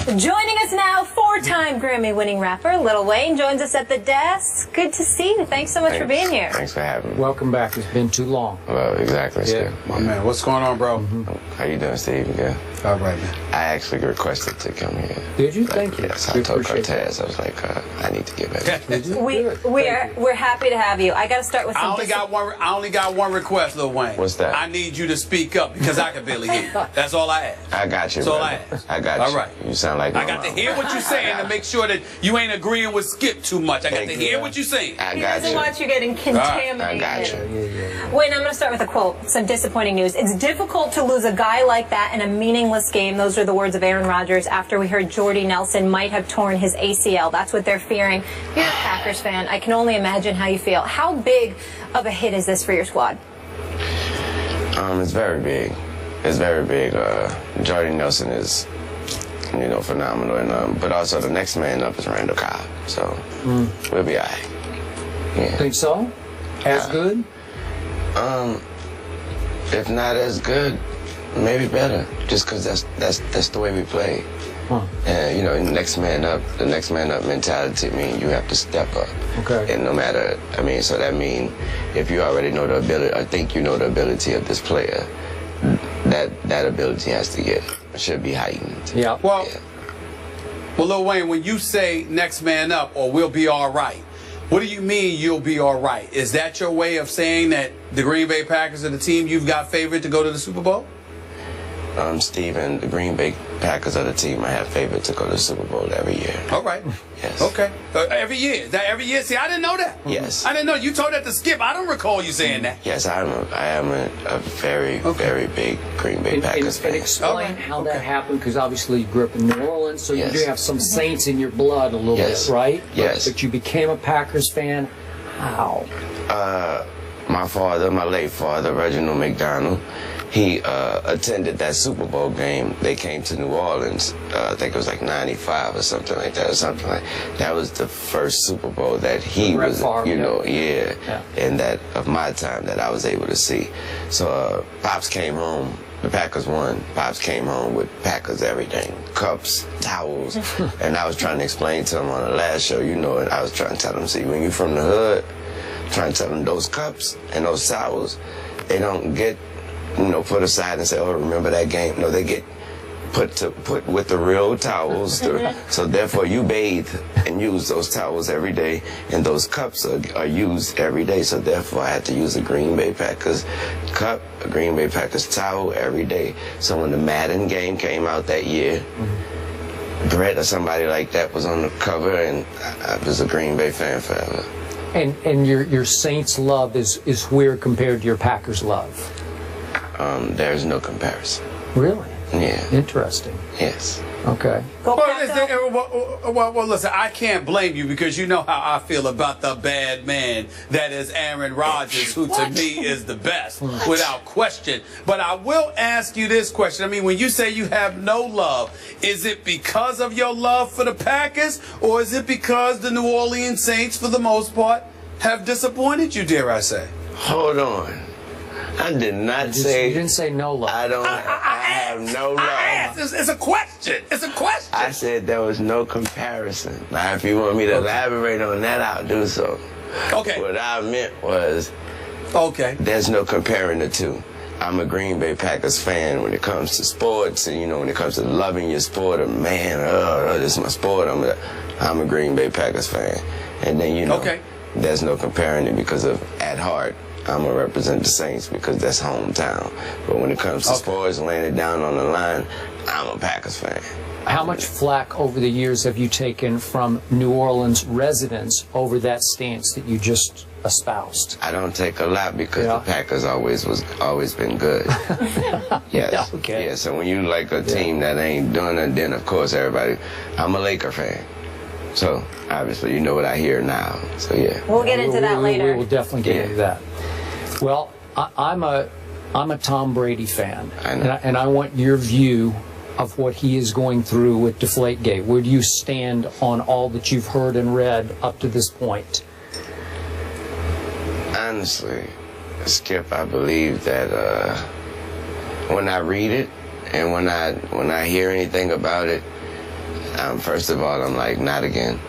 Joining us now, four-time Grammy-winning rapper Lil Wayne joins us at the desk. Good to see you. Thanks so much for being here. Thanks for having me. Welcome back. It's been too long. Well, exactly, Steve. My man, what's going on, bro? How you doing, Steve? Good. All right, man. I actually requested to come here. Did you? Thank you. Yes, I told Cortez. I was like, I need to get back. We're happy to have you. I got to start with some. I only got one request, Lil Wayne. What's that? I need you to speak up because I can barely hear you. That's all I ask. I got you. That's all brother. I ask. I got you. All right. You sound like I got to hear what you're saying to make sure that you ain't agreeing with Skip too much. I got to hear what you're saying. I He got doesn't you. want you getting contaminated. I got you. Wayne, I'm going to start with a quote. Some disappointing news. It's difficult to lose a guy like that in a meaningless game. Those are the words of Aaron Rodgers after we heard Jordy Nelson might have torn his ACL. That's what they're fearing. You're a Packers fan. I can only imagine how you feel. How big of a hit is this for your squad? It's very big. It's very big. Jordy Nelson is, phenomenal. And but also the next man up is Randall Cobb. So we'll be all right. Yeah. Think so? As good? If not as good, maybe better. Just because that's the way we play. And the next man up mentality means you have to step up. Okay. And no matter, so that means if you already know the ability, I think you know the ability of this player, that ability should be heightened. Yeah. Well, Lil Wayne, when you say next man up or we'll be all right, what do you mean you'll be all right? Is that your way of saying that the Green Bay Packers are the team you've got favored to go to the Super Bowl? Steven, the Green Bay Packers are the team I have favored to go to the Super Bowl every year. All right. Yes. Okay. Every year. Is that every year? See, I didn't know that. Yes. I didn't know. You told that to Skip. I don't recall you saying that. Yes, I am a very, very big Green Bay Packers fan. And explain right. how that happened, because obviously you grew up in New Orleans, so Yes. you do have some Saints in your blood a little Yes. bit, right? Yes. But you became a Packers fan. How? My father, my late father, Reginald McDonald, he attended that Super Bowl game. They came to New Orleans. I think it was like '95 or something like that. That was the first Super Bowl that he was, in that of my time that I was able to see. So Pops came home. The Packers won. Pops came home with Packers everything, cups, towels, and I was trying to explain to him on the last show. And I was trying to tell him, see, when you're from the hood, trying to tell them those cups and those towels, they don't get, put aside and say, oh, remember that game. No, they get put with the real towels. So therefore you bathe and use those towels every day, and those cups are used every day. So therefore I had to use a Green Bay Packers cup, a Green Bay Packers towel every day. So when the Madden game came out that year, Brett or somebody like that was on the cover, and I was a Green Bay fan forever. And your Saints love is weird compared to your Packers love. There's no comparison. Really? Yeah. Interesting. Yes. Okay. Well, listen, I can't blame you because you know how I feel about the bad man that is Aaron Rodgers, who to me is the best, without question. But I will ask you this question. When you say you have no love, is it because of your love for the Packers, or is it because the New Orleans Saints, for the most part, have disappointed you, dare I say? Hold on. I did not say. You didn't say no love. I have no love. I asked. It's a question. It's a question. I said there was no comparison. Now, if you want me to elaborate on that, I'll do so. Okay. What I meant was, there's no comparing the two. I'm a Green Bay Packers fan when it comes to sports, and when it comes to loving your sport, this is my sport. I'm a Green Bay Packers fan, and then there's no comparing it because of at heart. I'm going to represent the Saints because that's hometown. But when it comes to sports, laying it down on the line, I'm a Packers fan. How much flack over the years have you taken from New Orleans residents over that stance that you just espoused? I don't take a lot because the Packers always been good. Yes. Okay. Yeah, so when you like a team that ain't doing it, then of course I'm a Laker fan. So obviously you know what I hear now. So yeah. We'll get into that later. We will definitely get into that. Well, I'm a Tom Brady fan, and I want your view of what he is going through with Deflategate. Where do you stand on all that you've heard and read up to this point? Honestly, Skip, I believe that when I read it and when I hear anything about it, First of all, I'm like, not again.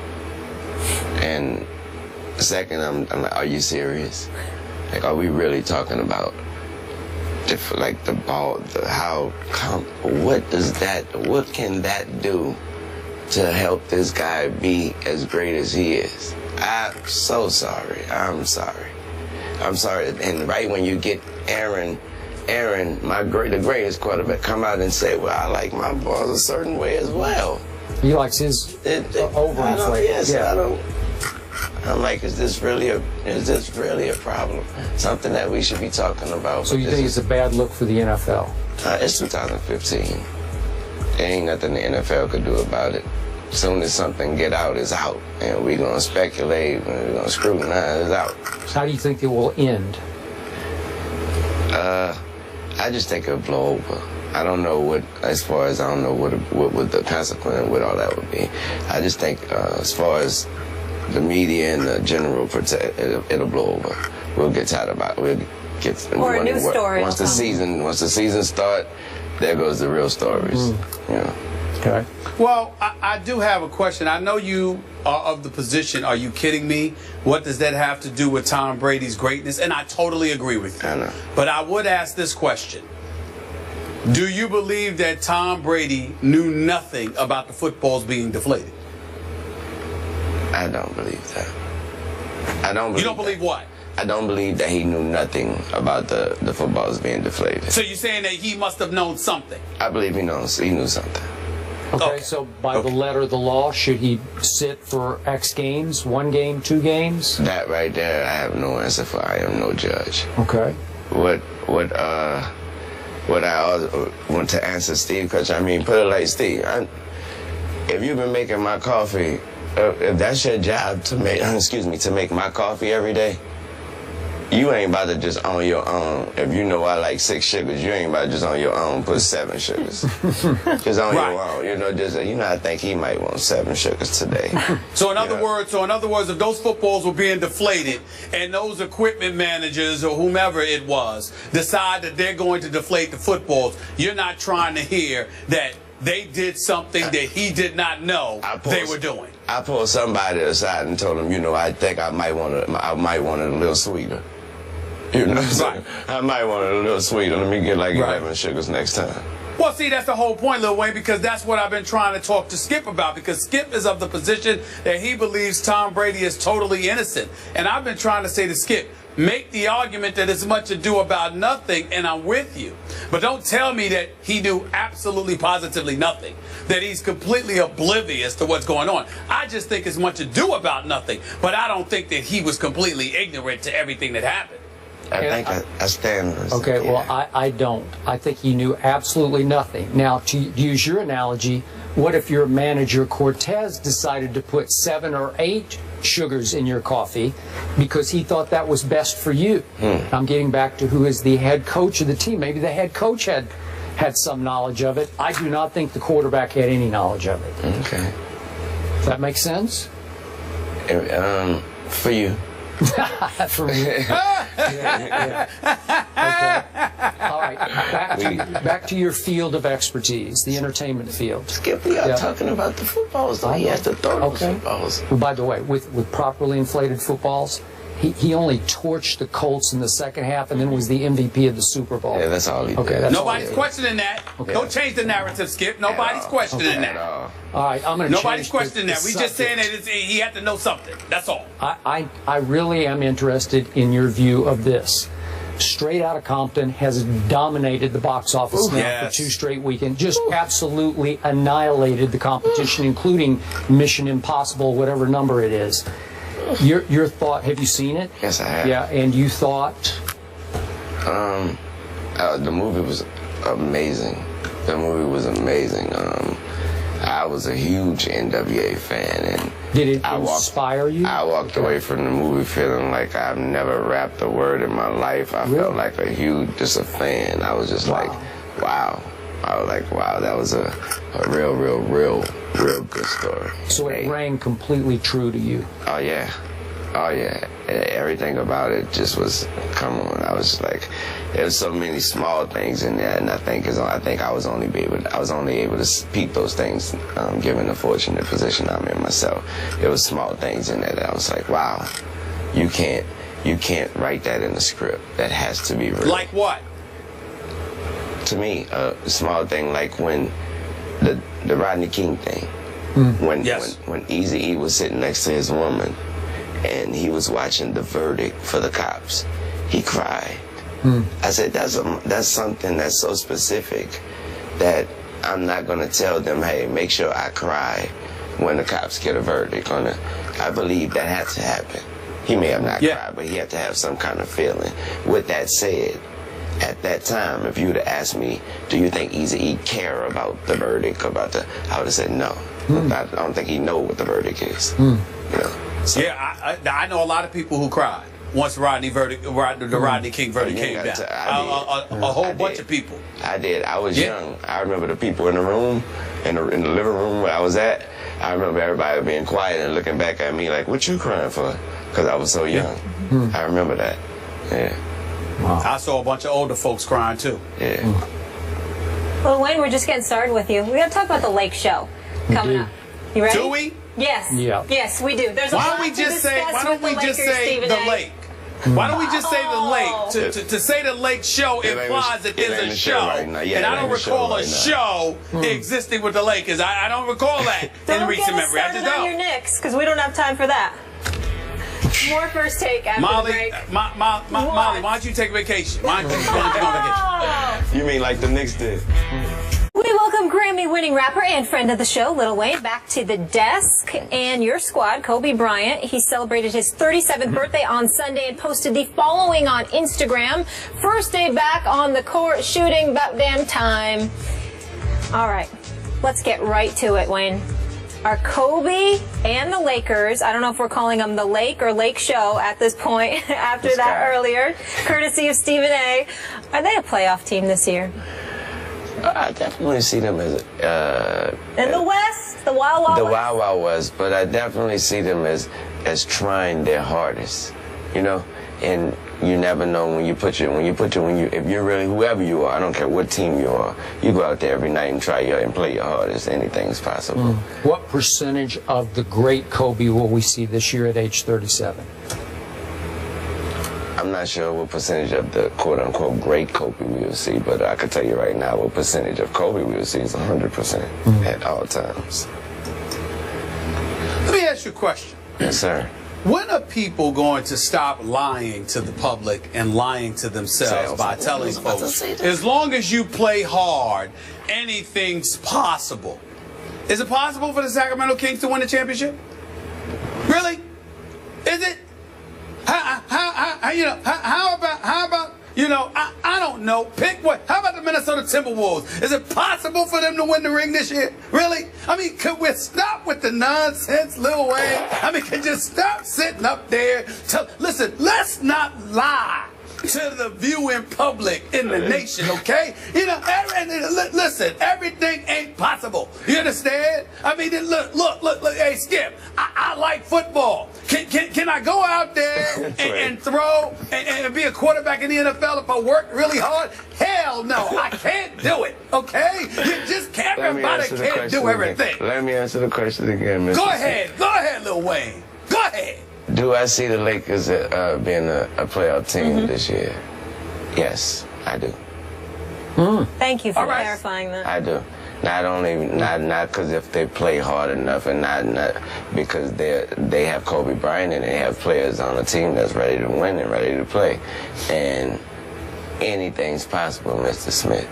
And second, I'm like, are you serious? Like, are we really talking about like the ball? What can that do to help this guy be as great as he is? I'm so sorry. I'm sorry. And right when you get Aaron, the greatest quarterback, come out and say, well, I like my balls a certain way as well. He likes his overinflated. Yes, yeah. I'm like, is this really a problem? Something that we should be talking about. So you think it's a bad look for the NFL? It's 2015. There ain't nothing the NFL could do about it. As soon as something get out, it's out. And we're going to speculate, we're going to scrutinize, it's out. How do you think it will end? I just think it'll blow over. I don't know what would the consequence with all that would be. I just think as far as the media and the general it'll blow over. We'll get tired about it. We'll get or a new story. Once the season start, there goes the real stories. Yeah. Okay. Well, I do have a question. I know you are of the position, are you kidding me? What does that have to do with Tom Brady's greatness? And I totally agree with you. I know. But I would ask this question. Do you believe that Tom Brady knew nothing about the footballs being deflated? I don't believe that. I don't believe You don't believe what? I don't believe that he knew nothing about the footballs being deflated. So you're saying that he must have known something? I believe he knew something. Okay, so by the letter of the law, should he sit for X games, 1 game, 2 games? That right there, I have no answer for. I am no judge. Okay. What I also want to answer Steve, because I mean, put it like Steve, if you've been making my coffee, if that's your job to make my coffee every day, you ain't about to just on your own. If you know I like 6 sugars, you ain't about to just on your own put 7 sugars. Just on your own, I think he might want 7 sugars today. So in other words, if those footballs were being deflated and those equipment managers or whomever it was decide that they're going to deflate the footballs, you're not trying to hear that they did something that he did not know they were doing. I pulled somebody aside and told him, I think I might want it a little sweeter. Right. I might want it a little sweeter. Let me get like 11 sugars next time. Well, see, that's the whole point, Lil Wayne, because that's what I've been trying to talk to Skip about, because Skip is of the position that he believes Tom Brady is totally innocent. And I've been trying to say to Skip, make the argument that it's much ado about nothing, and I'm with you. But don't tell me that he knew absolutely, positively nothing, that he's completely oblivious to what's going on. I just think it's much ado about nothing, but I don't think that he was completely ignorant to everything that happened. I stand. Okay, well, I don't. I think he knew absolutely nothing. Now, to use your analogy, what if your manager Cortez decided to put 7 or 8 sugars in your coffee because he thought that was best for you? I'm getting back to who is the head coach of the team. Maybe the head coach had some knowledge of it. I do not think the quarterback had any knowledge of it. Okay. Does that make sense? For you. For me. Yeah. Okay. All right. Back to your field of expertise, the entertainment field. Skip, we are talking about the footballs, though. He has to throw those footballs. Well, by the way, with properly inflated footballs, he only torched the Colts in the second half and then was the MVP of the Super Bowl. Yeah, that's all he did. Okay, nobody's questioning that. Okay. Don't change the narrative, Skip. Nobody's questioning that. All right, I'm going to Nobody's questioning that. We just saying that he had to know something. That's all. I really am interested in your view of this. Straight Outta Compton has dominated the box office now for 2 straight weekends. Just absolutely annihilated the competition, including Mission Impossible, whatever number it is. Your thought, have you seen it? Yes, I have. Yeah, and you thought? The movie was amazing. The movie was amazing. I was a huge NWA fan, and did it inspire you? I walked away from the movie feeling like I've never rapped a word in my life. I felt like a fan. I was just like, wow. I was like, wow, that was a real good story. So it rang completely true to you? Oh, yeah. Oh yeah, everything about it just was, come on. I was like, there's so many small things in there, and I think I was only able to peep those things, given the fortunate position I'm in myself. There was small things in there that I was like, wow, you can't write that in the script. That has to be real. Like what? To me, a small thing like when the Rodney King thing, when Eazy-E was sitting next to his woman, and he was watching the verdict for the cops, he cried. I said, that's something that's so specific that I'm not gonna tell them, hey, make sure I cry when the cops get a verdict on it. I believe that had to happen. He may have not cried, but he had to have some kind of feeling. With that said, at that time, if you would have asked me, do you think Eazy-E care about the verdict, I would have said no. I don't think he know what the verdict is. You know? So. Yeah, I know a lot of people who cried once the Rodney King verdict came down. A whole bunch of people. I did. I was young. I remember the people in the room, in the living room where I was at. I remember everybody being quiet and looking back at me like, what you crying for? Because I was so young. I remember that. Yeah. Wow. I saw a bunch of older folks crying too. Yeah. Well, Wayne, we're just getting started with you. We got to talk about the Lake Show coming up. You ready? Do we? Yes. Yeah. Yes, we do. There's a Why lot don't we to just say? discuss Why don't we with just Lakers, say Stephen the A. lake? Why don't we just say the lake? To say the lake show implies that there's a show, right now. Yeah, and I don't recall a show existing with the Lakers. I don't recall that in recent memory. I just don't. Your Knicks, because we don't have time for that. More first take after Molly, the break. Molly, why don't you take vacation? Why don't you go on vacation? You mean like the Knicks did? We welcome Grammy-winning rapper and friend of the show, Lil Wayne, back to the desk. And your squad, Kobe Bryant, he celebrated his 37th birthday on Sunday and posted the following on Instagram. First day back on the court, shooting about damn time. All right, let's get right to it, Wayne. Are Kobe and the Lakers, I don't know if we're calling them the Lake or Lake Show at this point, after that earlier, courtesy of Stephen A., are they a playoff team this year? I definitely see them as in the West, the Wild Wild West. The Wild Wild West, but I definitely see them as trying their hardest, you know. And you never know if you're really whoever you are, I don't care what team you are, you go out there every night and and play your hardest. Anything's possible. What percentage of the great Kobe will we see this year at age 37? I'm not sure what percentage of the quote-unquote great Kobe we will see, but I can tell you right now what percentage of Kobe we will see is 100% at all times. Let me ask you a question. Yes, sir. When are people going to stop lying to the public and lying to themselves by telling folks, as long as you play hard, anything's possible? Is it possible for the Sacramento Kings to win the championship? Really? Is it? How about I don't know. Pick what? How about the Minnesota Timberwolves? Is it possible for them to win the ring this year? Really? I mean, could we stop with the nonsense, Lil Wayne? I mean, could you stop sitting up there? Listen, let's not lie to the viewing public in the nation, okay? You know, listen, everything ain't possible. You understand? I mean, look, hey, Skip, I like football. Can I go out there and throw and be a quarterback in the NFL if I work really hard? Hell no, I can't do it, okay? You just can't, everybody can't do everything. Let me answer the question again, Mr. Go ahead, Lil Wayne. Go ahead. Do I see the Lakers being a playoff team this year? Yes, I do. Thank you for clarifying that. I do. Not because if they play hard enough, and not because they have Kobe Bryant and they have players on the team that's ready to win and ready to play. And anything's possible, Mr. Smith.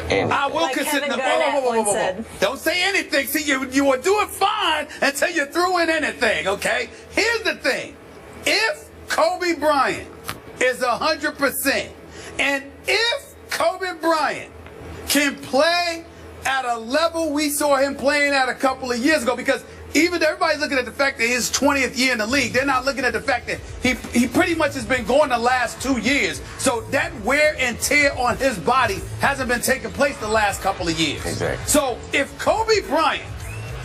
I will consider. Whoa. Don't say anything. See, you were doing fine until you threw in anything. Okay. Here's the thing: if Kobe Bryant is 100%, and if Kobe Bryant can play at a level we saw him playing at a couple of years ago, because even everybody's looking at the fact that his 20th year in the league, they're not looking at the fact that he pretty much has been going the last 2 years. So that wear and tear on his body hasn't been taking place the last couple of years. Exactly. So if Kobe Bryant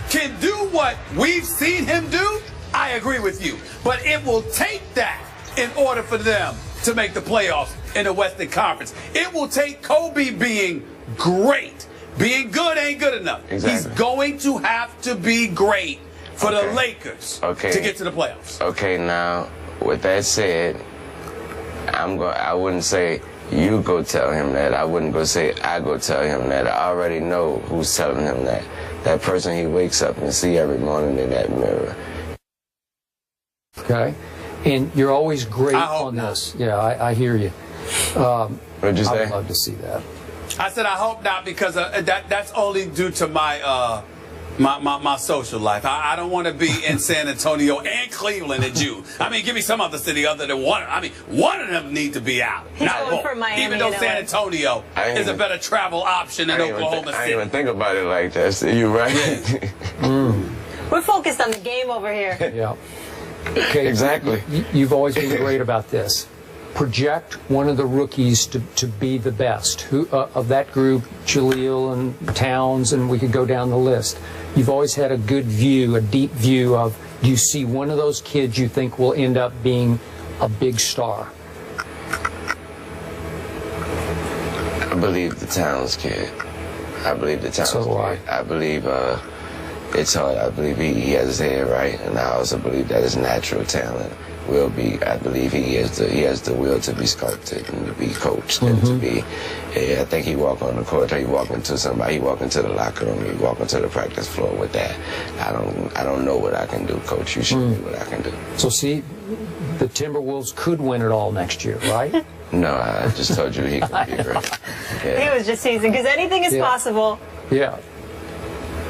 can do what we've seen him do, I agree with you. But it will take that in order for them to make the playoffs in the Western Conference. It will take Kobe being great. Being good ain't good enough. Exactly. He's going to have to be great for the Lakers to get to the playoffs. Okay, now, with that said, I wouldn't say you go tell him that. I wouldn't go say I go tell him that. I already know who's telling him that. That person he wakes up and see every morning in that mirror. Okay. And you're always great on not. this. Yeah, I hear you. What'd you say? I would love to see that. I said I hope not, because that's only due to my my social life. I don't want to be in San Antonio and Cleveland and you. I mean, give me some other city other than one. I mean, one of them need to be out. He's not going both. for Miami, Even though San Antonio is a better travel option than Oklahoma I City. didn't even think about it like that. So you're right. We're focused on the game over here. Yeah. Okay. Exactly. You've always been great about this. Project one of the rookies to be the best. Who of that group, Jaleel and Towns, and we could go down the list. You've always had a good view, a deep view of, do you see one of those kids you think will end up being a big star? I believe the Towns kid. I believe the Towns So do I. kid. I believe it's hard. I believe he has his head right, and I also believe that his natural talent will be. I believe he has the will to be sculpted and to be coached and to be. I think he walk on the court. He walk into somebody. He walk into the locker room. He walk into the practice floor with that. I don't know what I can do, Coach. You show me what I can do. So see, the Timberwolves could win it all next year, right? No, I just told you he can be great. Yeah. He was just teasing, because anything is possible. Yeah.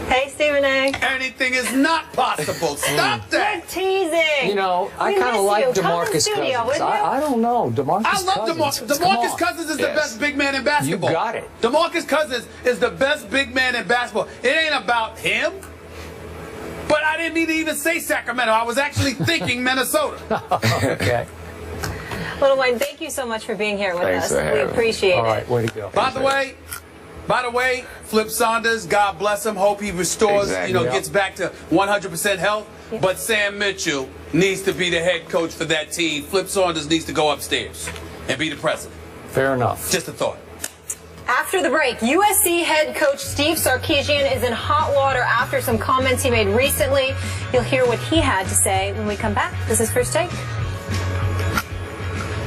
Hey, Stephen A. Anything is not possible. Stop that. We're teasing. You know, I We kind of miss like you. Come in DeMarcus studio, Cousins. would you? I don't know. DeMarcus I love Cousins. DeMarcus Cousins is the Yes. best big man in basketball. You got it. DeMarcus Cousins is the best big man in basketball. It ain't about him. But I didn't mean to even say Sacramento. I was actually thinking Minnesota. Okay. Little Wayne, thank you so much for being here with Thanks us. for We having me. appreciate All it. right, way to go. By the way, Flip Saunders, God bless him. Hope he restores, Exactly. gets back to 100% health. But Sam Mitchell needs to be the head coach for that team. Flip Saunders needs to go upstairs and be the president. Fair enough. Just a thought. After the break, USC head coach Steve Sarkisian is in hot water after some comments he made recently. You'll hear what he had to say when we come back. This is First Take.